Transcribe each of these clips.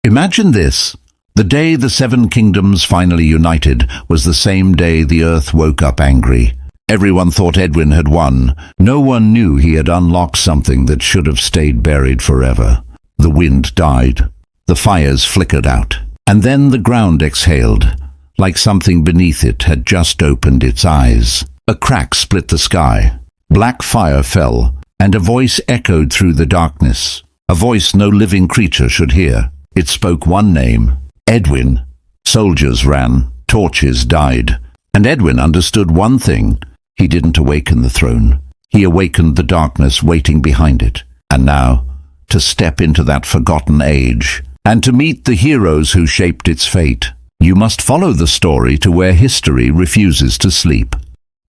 Imagine this. The day the seven kingdoms finally united was the same day the earth woke up angry. Everyone thought Edwin had won. No one knew he had unlocked something that should have stayed buried forever. The wind died. The fires flickered out. And then the ground exhaled, like something beneath it had just opened its eyes. A crack split the sky. Black fire fell, and a voice echoed through the darkness. A voice no living creature should hear. It spoke one name, Edwin. Soldiers ran, torches died, and Edwin understood one thing. He didn't awaken the throne. He awakened the darkness waiting behind it. And now, to step into that forgotten age, and to meet the heroes who shaped its fate, you must follow the story to where history refuses to sleep.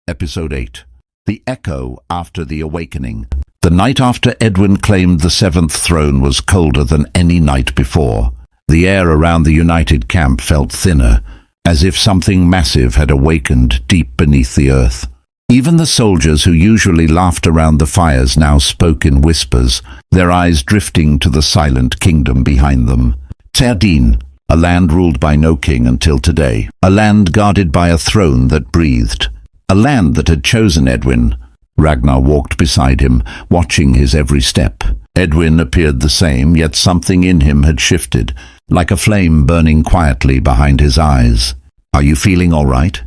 Episode 8. The Echo After the Awakening. The night after Edwin claimed the seventh throne was colder than any night before. The air around the united camp felt thinner, as if something massive had awakened deep beneath the earth. Even the soldiers who usually laughed around the fires now spoke in whispers, their eyes drifting to the silent kingdom behind them. Terdine, a land ruled by no king until today, a land guarded by a throne that breathed, a land that had chosen Edwin. Ragnar walked beside him, watching his every step. Edwin appeared the same, yet something in him had shifted, like a flame burning quietly behind his eyes. "Are you feeling all right?"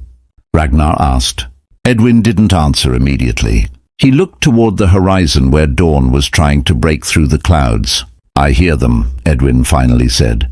Ragnar asked. Edwin didn't answer immediately. He looked toward the horizon where dawn was trying to break through the clouds. "I hear them," Edwin finally said.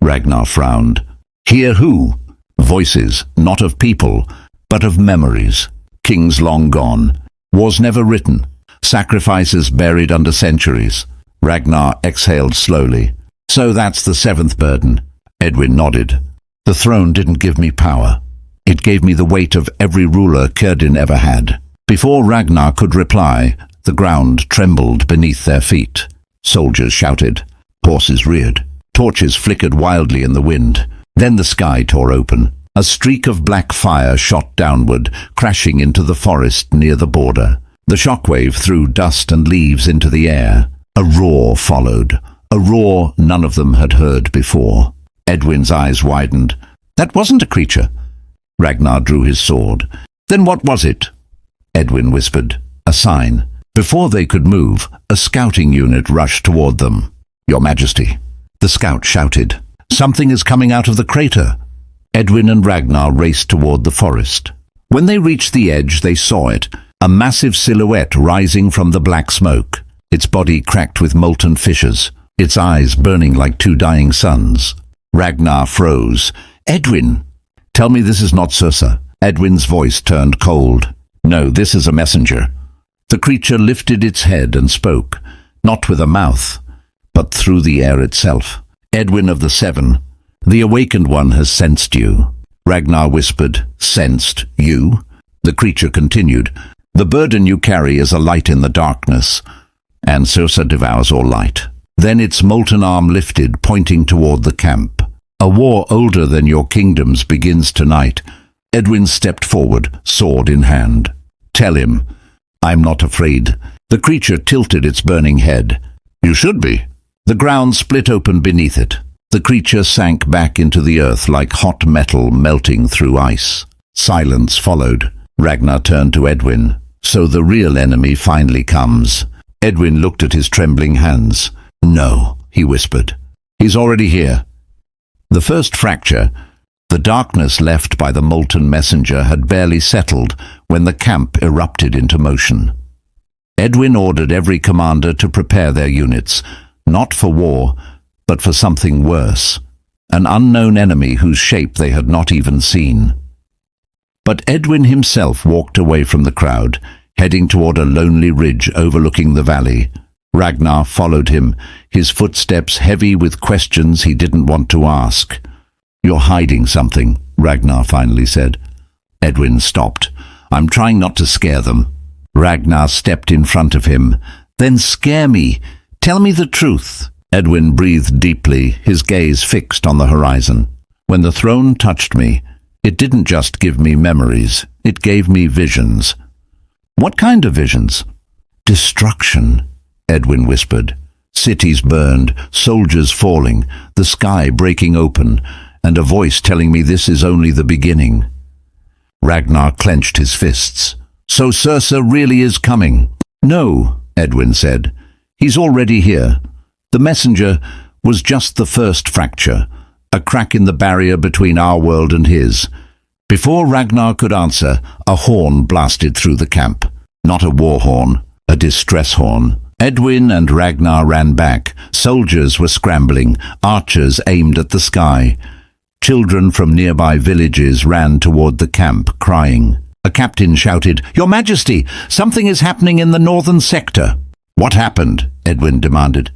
Ragnar frowned. "Hear who?" "Voices, not of people, but of memories. Kings long gone. Wars never written. Sacrifices buried under centuries." Ragnar exhaled slowly. "So that's the seventh burden." Edwin nodded. "The throne didn't give me power. It gave me the weight of every ruler Círdan ever had." Before Ragnar could reply, the ground trembled beneath their feet. Soldiers shouted. Horses reared. Torches flickered wildly in the wind. Then the sky tore open. A streak of black fire shot downward, crashing into the forest near the border. The shockwave threw dust and leaves into the air. A roar followed, a roar none of them had heard before. Edwin's eyes widened. "That wasn't a creature." Ragnar drew his sword. "Then what was it?" Edwin whispered. "A sign." Before they could move, a scouting unit rushed toward them. "Your Majesty." The scout shouted. "Something is coming out of the crater." Edwin and Ragnar raced toward the forest. When they reached the edge, they saw it, a massive silhouette rising from the black smoke, its body cracked with molten fissures, its eyes burning like two dying suns. Ragnar froze. "Edwin!" "Tell me this is not Cersea." Edwin's voice turned cold. "No, this is a messenger." The creature lifted its head and spoke, not with a mouth, but through the air itself. "Edwin of the Seven, the Awakened One has sensed you." Ragnar whispered. "Sensed you?" The creature continued. "The burden you carry is a light in the darkness, and Cersea devours all light." Then its molten arm lifted, pointing toward the camp. "A war older than your kingdoms begins tonight." Edwin stepped forward, sword in hand. "Tell him, I'm not afraid." The creature tilted its burning head. "You should be." The ground split open beneath it. The creature sank back into the earth like hot metal melting through ice. Silence followed. Ragnar turned to Edwin. "So the real enemy finally comes." Edwin looked at his trembling hands. "No," he whispered. "He's already here." The first fracture, the darkness left by the molten messenger, had barely settled when the camp erupted into motion. Edwin ordered every commander to prepare their units, not for war, but for something worse, an unknown enemy whose shape they had not even seen. But Edwin himself walked away from the crowd, heading toward a lonely ridge overlooking the valley. Ragnar followed him, his footsteps heavy with questions he didn't want to ask. "You're hiding something," Ragnar finally said. Edwin stopped. "I'm trying not to scare them." Ragnar stepped in front of him. "Then scare me. Tell me the truth." Edwin breathed deeply, his gaze fixed on the horizon. "When the throne touched me, it didn't just give me memories, it gave me visions." "What kind of visions?" "Destruction," Edwin whispered. Cities burned, soldiers falling, the sky breaking open, and a voice telling me this is only the beginning. Ragnar clenched his fists. So Cersei really is coming? No, Edwin said. He's already here. The messenger was just the first fracture, a crack in the barrier between our world and his. Before Ragnar could answer, a horn blasted through the camp. Not a war horn, a distress horn. Edwin and Ragnar ran back. Soldiers were scrambling, archers aimed at the sky. Children from nearby villages ran toward the camp, crying. A captain shouted, "Your Majesty, something is happening in the northern sector." "What happened?" Edwin demanded.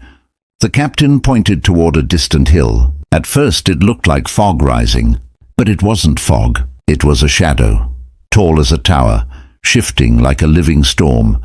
The captain pointed toward a distant hill. At first it looked like fog rising, but it wasn't fog. It was a shadow, tall as a tower, shifting like a living storm.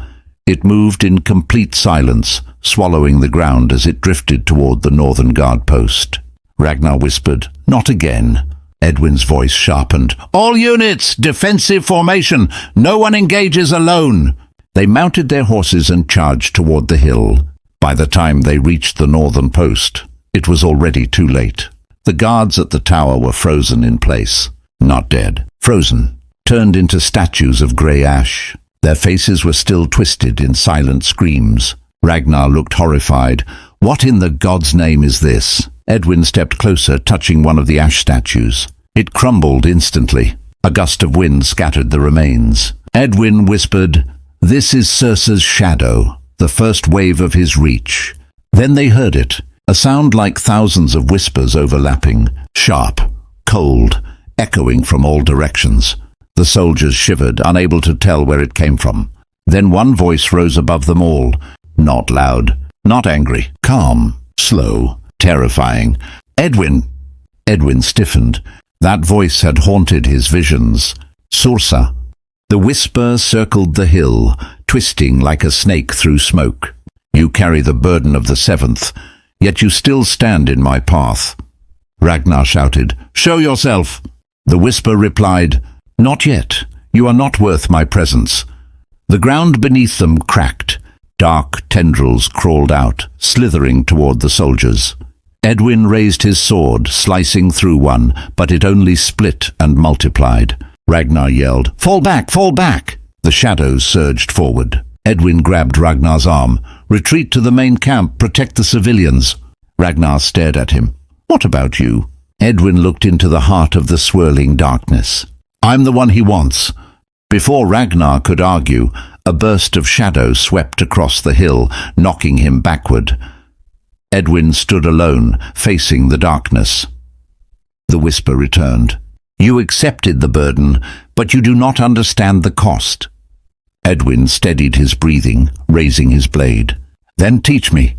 It moved in complete silence, swallowing the ground as it drifted toward the northern guard post. Ragnar whispered, "Not again." Edwin's voice sharpened. "All units, defensive formation. No one engages alone." They mounted their horses and charged toward the hill. By the time they reached the northern post, it was already too late. The guards at the tower were frozen in place. Not dead, frozen, turned into statues of grey ash. Their faces were still twisted in silent screams. Ragnar looked horrified. "What in the God's name is this?" Edwin stepped closer, touching one of the ash statues. It crumbled instantly. A gust of wind scattered the remains. Edwin whispered, "This is Cersei's shadow, the first wave of his reach." Then they heard it, a sound like thousands of whispers overlapping, sharp, cold, echoing from all directions. The soldiers shivered, unable to tell where it came from. Then one voice rose above them all, not loud, not angry, calm, slow, terrifying. "Edwin!" Edwin stiffened. That voice had haunted his visions. "Cersei!" The whisper circled the hill, twisting like a snake through smoke. "You carry the burden of the seventh, yet you still stand in my path." Ragnar shouted, "Show yourself!" The whisper replied, "Not yet. You are not worth my presence." The ground beneath them cracked. Dark tendrils crawled out, slithering toward the soldiers. Edwin raised his sword, slicing through one, but it only split and multiplied. Ragnar yelled, "Fall back! Fall back!" The shadows surged forward. Edwin grabbed Ragnar's arm. "Retreat to the main camp, protect the civilians." Ragnar stared at him. "What about you?" Edwin looked into the heart of the swirling darkness. "I'm the one he wants." Before Ragnar could argue, a burst of shadow swept across the hill, knocking him backward. Edwin stood alone, facing the darkness. The whisper returned. "You accepted the burden, but you do not understand the cost." Edwin steadied his breathing, raising his blade. "Then teach me."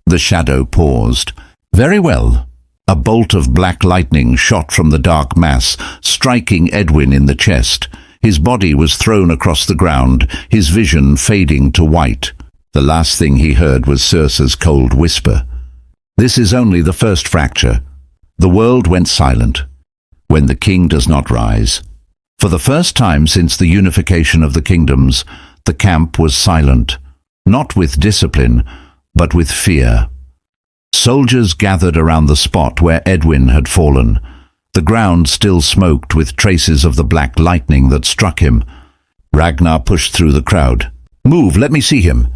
The shadow paused. "Very well." A bolt of black lightning shot from the dark mass, striking Edwin in the chest. His body was thrown across the ground, his vision fading to white. The last thing he heard was Cersei's cold whisper. "This is only the first fracture." The world went silent. When the king does not rise. For the first time since the unification of the kingdoms, the camp was silent, not with discipline, but with fear. Soldiers gathered around the spot where Edwin had fallen. The ground still smoked with traces of the black lightning that struck him. Ragnar pushed through the crowd. "Move, let me see him."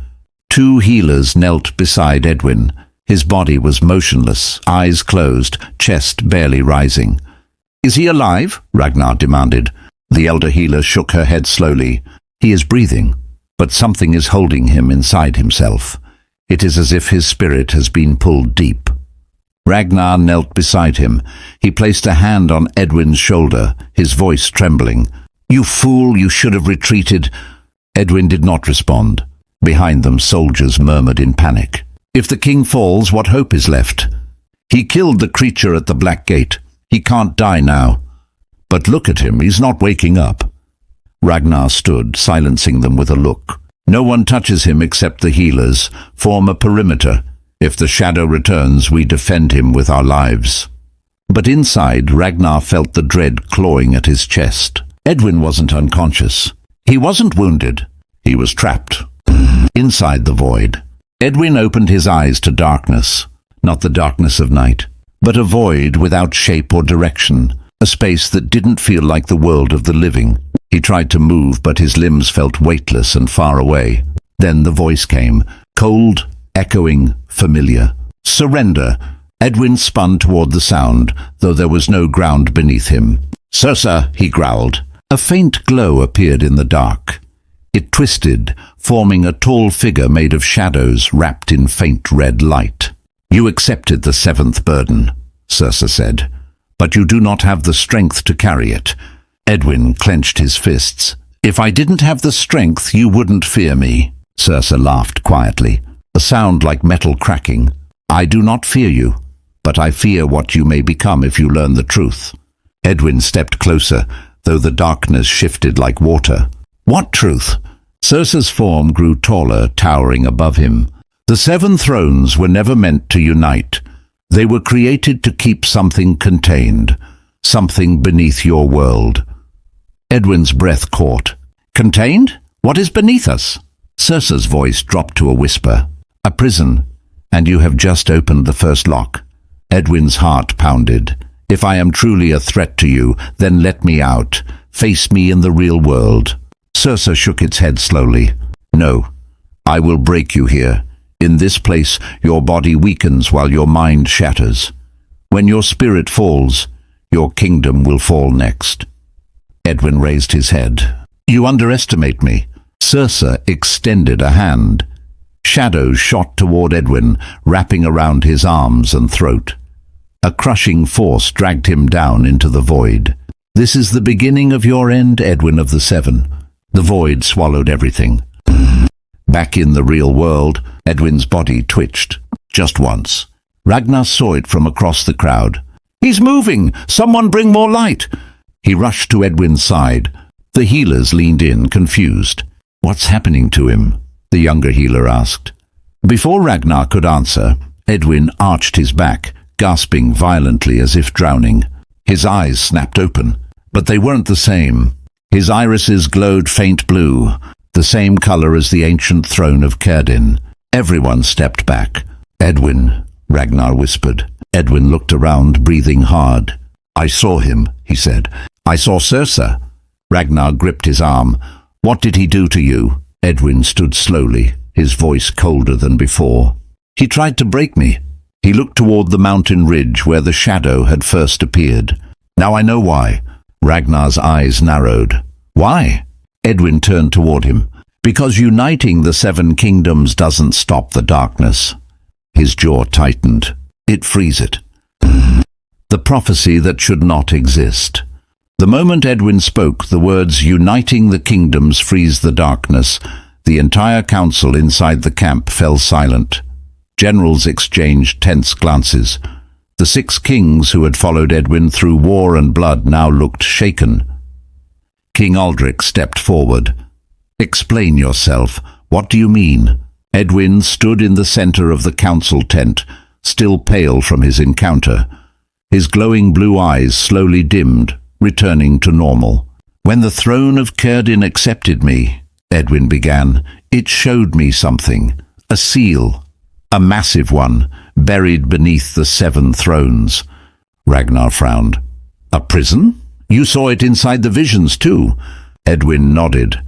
Two healers knelt beside Edwin. His body was motionless, eyes closed, chest barely rising. "Is he alive?" Ragnar demanded. The elder healer shook her head slowly. "He is breathing, but something is holding him inside himself. It is as if his spirit has been pulled deep." Ragnar knelt beside him. He placed a hand on Edwin's shoulder, his voice trembling. "You fool, you should have retreated." Edwin did not respond. Behind them, soldiers murmured in panic. "If the king falls, what hope is left? He killed the creature at the Black Gate. He can't die now. But look at him, he's not waking up." Ragnar stood, silencing them with a look. "No one touches him except the healers. Form a perimeter. If the shadow returns, we defend him with our lives." But inside, Ragnar felt the dread clawing at his chest. Edwin wasn't unconscious. He wasn't wounded. He was trapped. Inside the void. Edwin opened his eyes to darkness, not the darkness of night, but a void without shape or direction, a space that didn't feel like the world of the living. He tried to move, but his limbs felt weightless and far away. Then the voice came, cold, echoing, familiar. Surrender. Edwin spun toward the sound, though there was no ground beneath him. Cersea, he growled. A faint glow appeared in the dark. It twisted, forming a tall figure made of shadows wrapped in faint red light. You accepted the seventh burden, Cersea said, but you do not have the strength to carry it. Edwin clenched his fists. If I didn't have the strength, you wouldn't fear me. Cersea laughed quietly, a sound like metal cracking. I do not fear you, but I fear what you may become if you learn the truth. Edwin stepped closer, though the darkness shifted like water. What truth? Cersea's form grew taller, towering above him. The seven thrones were never meant to unite. They were created to keep something contained, something beneath your world. Edwin's breath caught. Contained? What is beneath us? Cersea's voice dropped to a whisper. A prison, and you have just opened the first lock. Edwin's heart pounded. If I am truly a threat to you, then let me out. Face me in the real world. Cersea shook its head slowly. No, I will break you here. In this place, your body weakens while your mind shatters. When your spirit falls, your kingdom will fall next. Edwin raised his head. You underestimate me. Cersea extended a hand. Shadows shot toward Edwin, wrapping around his arms and throat. A crushing force dragged him down into the void. This is the beginning of your end, Edwin of the Seven. The void swallowed everything. Back in the real world, Edwin's body twitched. Just once. Ragnar saw it from across the crowd. He's moving! Someone bring more light! He rushed to Edwin's side. The healers leaned in, confused. What's happening to him? The younger healer asked. Before Ragnar could answer, Edwin arched his back, gasping violently as if drowning. His eyes snapped open, but they weren't the same. His irises glowed faint blue, the same color as the ancient throne of Cerdyn. Everyone stepped back. Edwin, Ragnar whispered. Edwin looked around, breathing hard. I saw him, he said. I saw Cersea. Ragnar gripped his arm. What did he do to you? Edwin stood slowly, his voice colder than before. He tried to break me. He looked toward the mountain ridge where the shadow had first appeared. Now I know why. Ragnar's eyes narrowed. Why? Edwin turned toward him. Because uniting the seven kingdoms doesn't stop the darkness. His jaw tightened. It frees it. The prophecy that should not exist. The moment Edwin spoke, the words uniting the kingdoms frees the darkness, the entire council inside the camp fell silent. Generals exchanged tense glances. The 6 kings who had followed Edwin through war and blood now looked shaken. King Aldric stepped forward. Explain yourself. What do you mean? Edwin stood in the center of the council tent, still pale from his encounter. His glowing blue eyes slowly dimmed, returning to normal. When the throne of Cerdyn accepted me, Edwin began, it showed me something. A seal. A massive one, buried beneath the 7 thrones. Ragnar frowned. A prison? You saw it inside the visions too. Edwin nodded.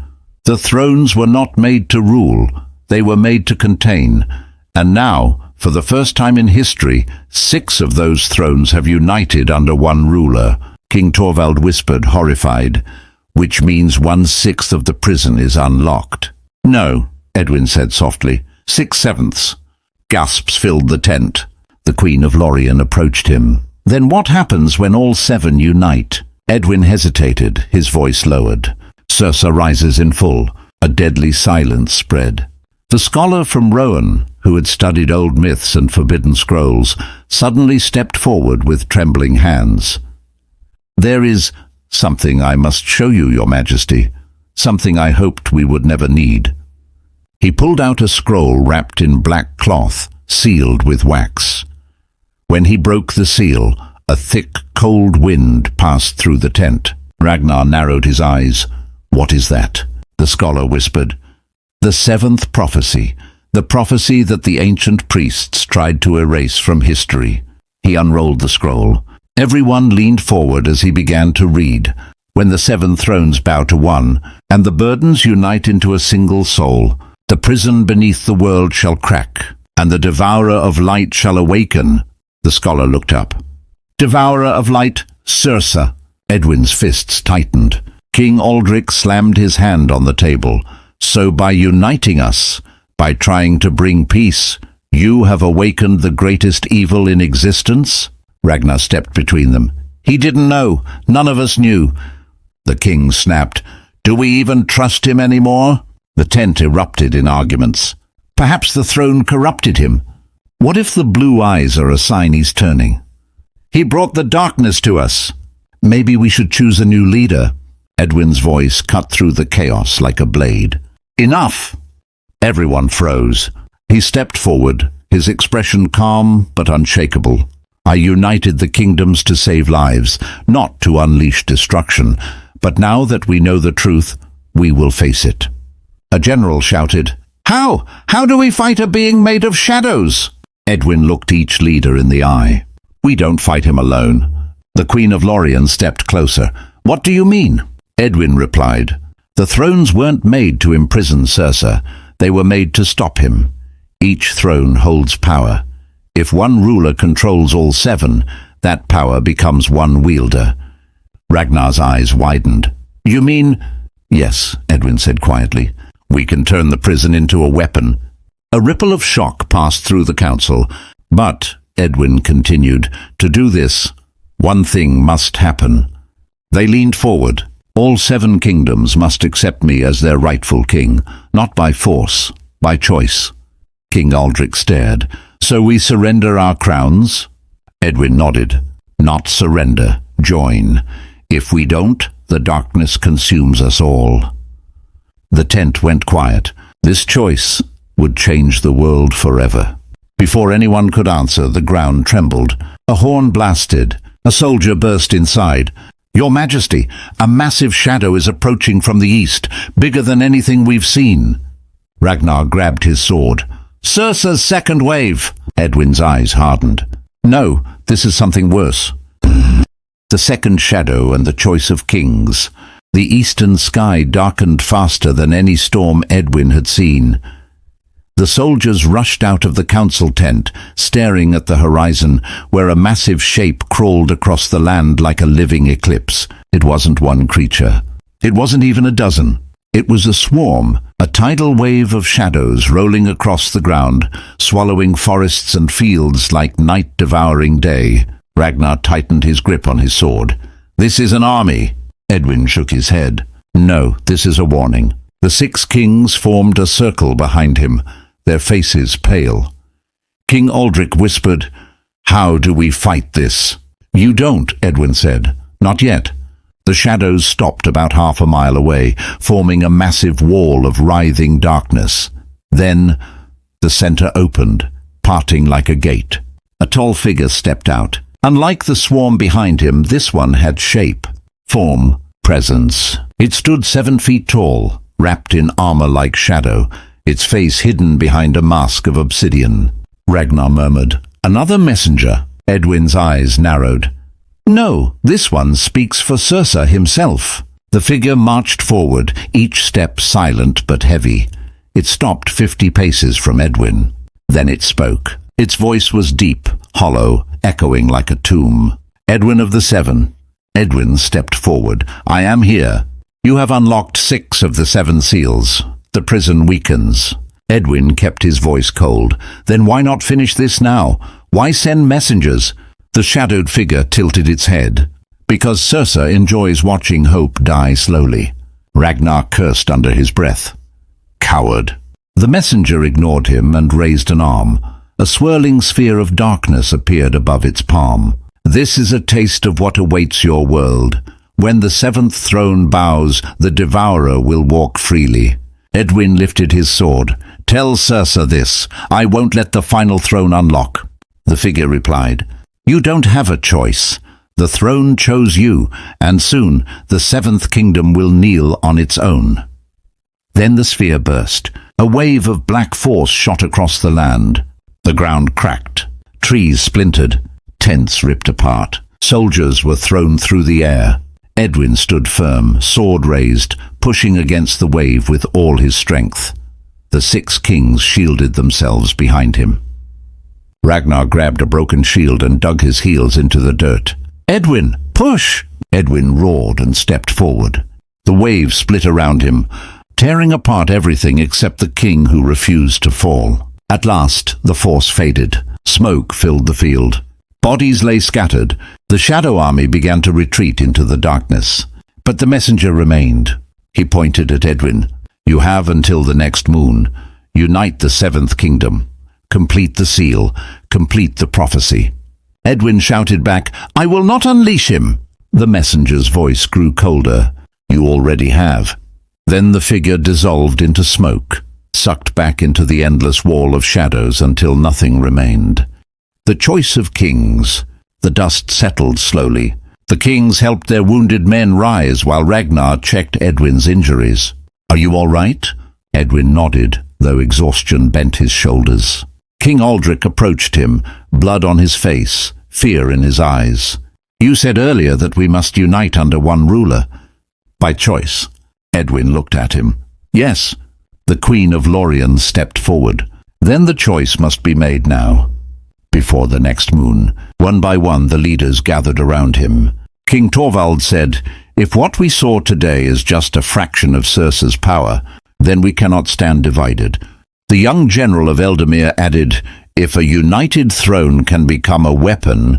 The thrones were not made to rule. They were made to contain. And now, for the first time in history, 6 of those thrones have united under one ruler. King Torvald whispered, horrified, which means 1/6 of the prison is unlocked. No, Edwin said softly. 6/7. Gasps filled the tent. The Queen of Lorien approached him. Then what happens when all 7 unite? Edwin hesitated, his voice lowered. Cersea rises in full. A deadly silence spread. The scholar from Rohan, who had studied old myths and forbidden scrolls, suddenly stepped forward with trembling hands. There is something I must show you, Your Majesty. Something I hoped we would never need. He pulled out a scroll wrapped in black cloth, sealed with wax. When he broke the seal, a thick, cold wind passed through the tent. Ragnar narrowed his eyes. What is that? The scholar whispered. The 7th prophecy, the prophecy that the ancient priests tried to erase from history. He unrolled the scroll. Everyone leaned forward as he began to read. When the 7 thrones bow to one, and the burdens unite into a single soul, the prison beneath the world shall crack, and the Devourer of Light shall awaken. The scholar looked up. Devourer of Light, Cersea. Edwin's fists tightened. King Aldric slammed his hand on the table. So by uniting us, by trying to bring peace, you have awakened the greatest evil in existence? Ragnar stepped between them. He didn't know. None of us knew. The king snapped. Do we even trust him anymore? The tent erupted in arguments. Perhaps the throne corrupted him. What if the blue eyes are a sign he's turning? He brought the darkness to us. Maybe we should choose a new leader. Edwin's voice cut through the chaos like a blade. Enough! Everyone froze. He stepped forward, his expression calm but unshakable. I united the kingdoms to save lives, not to unleash destruction. But now that we know the truth, we will face it. A general shouted, How? How do we fight a being made of shadows? Edwin looked each leader in the eye. We don't fight him alone. The Queen of Lorien stepped closer. What do you mean? Edwin replied, The thrones weren't made to imprison Cersei. They were made to stop him. Each throne holds power. If one ruler controls all 7, that power becomes one wielder. Ragnar's eyes widened. You mean? Yes, Edwin said quietly. We can turn the prison into a weapon. A ripple of shock passed through the council. But, Edwin continued, to do this, one thing must happen. They leaned forward. All 7 kingdoms must accept me as their rightful king, not by force, by choice. King Aldric stared. So we surrender our crowns? Edwin nodded. Not surrender, join. If we don't, the darkness consumes us all. The tent went quiet. This choice would change the world forever. Before anyone could answer, the ground trembled. A horn blasted. A soldier burst inside. Your Majesty, a massive shadow is approaching from the east, bigger than anything we've seen. Ragnar grabbed his sword. Cersei's second wave. Edwin's eyes hardened. No, this is something worse. The second shadow and the choice of kings. The eastern sky darkened faster than any storm Edwin had seen. The soldiers rushed out of the council tent, staring at the horizon, where a massive shape crawled across the land like a living eclipse. It wasn't one creature. It wasn't even a dozen. It was a swarm, a tidal wave of shadows rolling across the ground, swallowing forests and fields like night devouring day. Ragnar tightened his grip on his sword. This is an army. Edwin shook his head. No, this is a warning. The 6 kings formed a circle behind him, their faces pale. King Aldric whispered, How do we fight this? You don't, Edwin said. Not yet. The shadows stopped about half a mile away, forming a massive wall of writhing darkness. Then the center opened, parting like a gate. A tall figure stepped out. Unlike the swarm behind him, this one had shape, form, presence. It stood 7 feet tall, wrapped in armor-like shadow, its face hidden behind a mask of obsidian. Ragnar murmured, Another messenger. Edwin's eyes narrowed. No, this one speaks for Cersei himself. The figure marched forward, each step silent but heavy. It stopped 50 paces from Edwin. Then it spoke. Its voice was deep, hollow, echoing like a tomb. Edwin of the 7. Edwin stepped forward. I am here. You have unlocked 6 of the 7 seals. The prison weakens. Edwin kept his voice cold. Then why not finish this now? Why send messengers? The shadowed figure tilted its head. Because Cersei enjoys watching hope die slowly. Ragnar cursed under his breath. Coward. The messenger ignored him and raised an arm. A swirling sphere of darkness appeared above its palm. This is a taste of what awaits your world. When the 7th throne bows, the Devourer will walk freely. Edwin lifted his sword. Tell Cersei this. I won't let the final throne unlock. The figure replied, You don't have a choice. The throne chose you, and soon the 7th kingdom will kneel on its own. Then the sphere burst. A wave of black force shot across the land. The ground cracked. Trees splintered. Tents ripped apart. Soldiers were thrown through the air. Edwin stood firm, sword raised, pushing against the wave with all his strength. The 6 kings shielded themselves behind him. Ragnar grabbed a broken shield and dug his heels into the dirt. "Edwin, push!" Edwin roared and stepped forward. The wave split around him, tearing apart everything except the king who refused to fall. At last, the force faded. Smoke filled the field. Bodies lay scattered. The shadow army began to retreat into the darkness. But the messenger remained. He pointed at Edwin. "You have until the next moon. Unite the 7th kingdom. Complete the seal. Complete the prophecy." Edwin shouted back, "I will not unleash him." The messenger's voice grew colder. "You already have." Then the figure dissolved into smoke, sucked back into the endless wall of shadows until nothing remained. The choice of kings. The dust settled slowly. The kings helped their wounded men rise while Ragnar checked Edwin's injuries. "Are you all right?" Edwin nodded, though exhaustion bent his shoulders. King Aldrich approached him, blood on his face, fear in his eyes. "You said earlier that we must unite under one ruler." "By choice." Edwin looked at him. "Yes." The Queen of Lorien stepped forward. "Then the choice must be made now." Before the next moon, one by one the leaders gathered around him. King Torvald said, "If what we saw today is just a fraction of Cersei's power, then we cannot stand divided." The young general of Eldamir added, "If a united throne can become a weapon,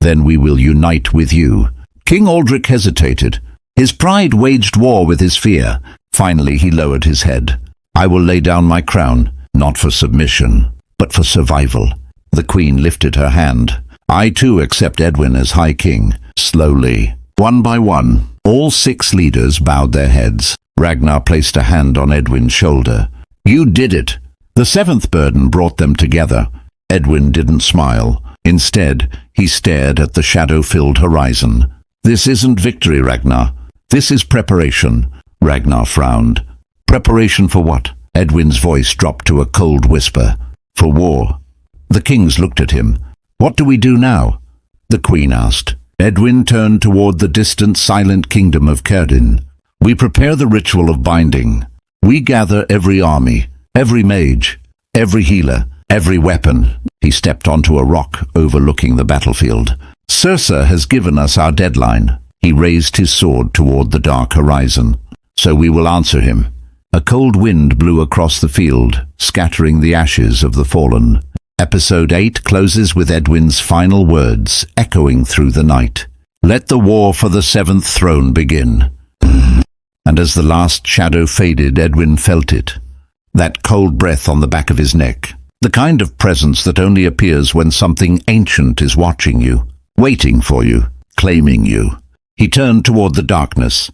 then we will unite with you." King Aldrich hesitated. His pride waged war with his fear. Finally he lowered his head. "I will lay down my crown, not for submission, but for survival." The queen lifted her hand. "I too accept Edwin as High King." Slowly, one by one, all 6 leaders bowed their heads. Ragnar placed a hand on Edwin's shoulder. "You did it." The 7th burden brought them together. Edwin didn't smile. Instead, he stared at the shadow-filled horizon. "This isn't victory, Ragnar. This is preparation." Ragnar frowned. "Preparation for what?" Edwin's voice dropped to a cold whisper. "For war." The kings looked at him. "What do we do now?" the queen asked. Edwin turned toward the distant silent kingdom of Cerdyn. "We prepare the ritual of binding. We gather every army, every mage, every healer, every weapon." He stepped onto a rock overlooking the battlefield. "Cersei has given us our deadline." He raised his sword toward the dark horizon. "So we will answer him." A cold wind blew across the field, scattering the ashes of the fallen. Episode 8 closes with Edwin's final words echoing through the night. "Let the war for the 7th throne begin." And as the last shadow faded, Edwin felt it. That cold breath on the back of his neck. The kind of presence that only appears when something ancient is watching you, waiting for you, claiming you. He turned toward the darkness,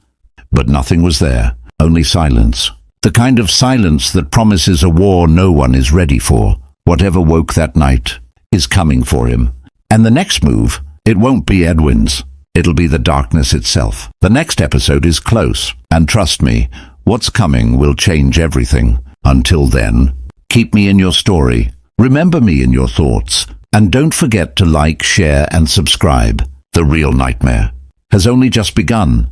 but nothing was there, only silence. The kind of silence that promises a war no one is ready for. Whatever woke that night is coming for him. And the next move, it won't be Edwin's. It'll be the darkness itself. The next episode is close, and trust me, what's coming will change everything. Until then, keep me in your story, remember me in your thoughts, and don't forget to like, share, and subscribe. The real nightmare has only just begun.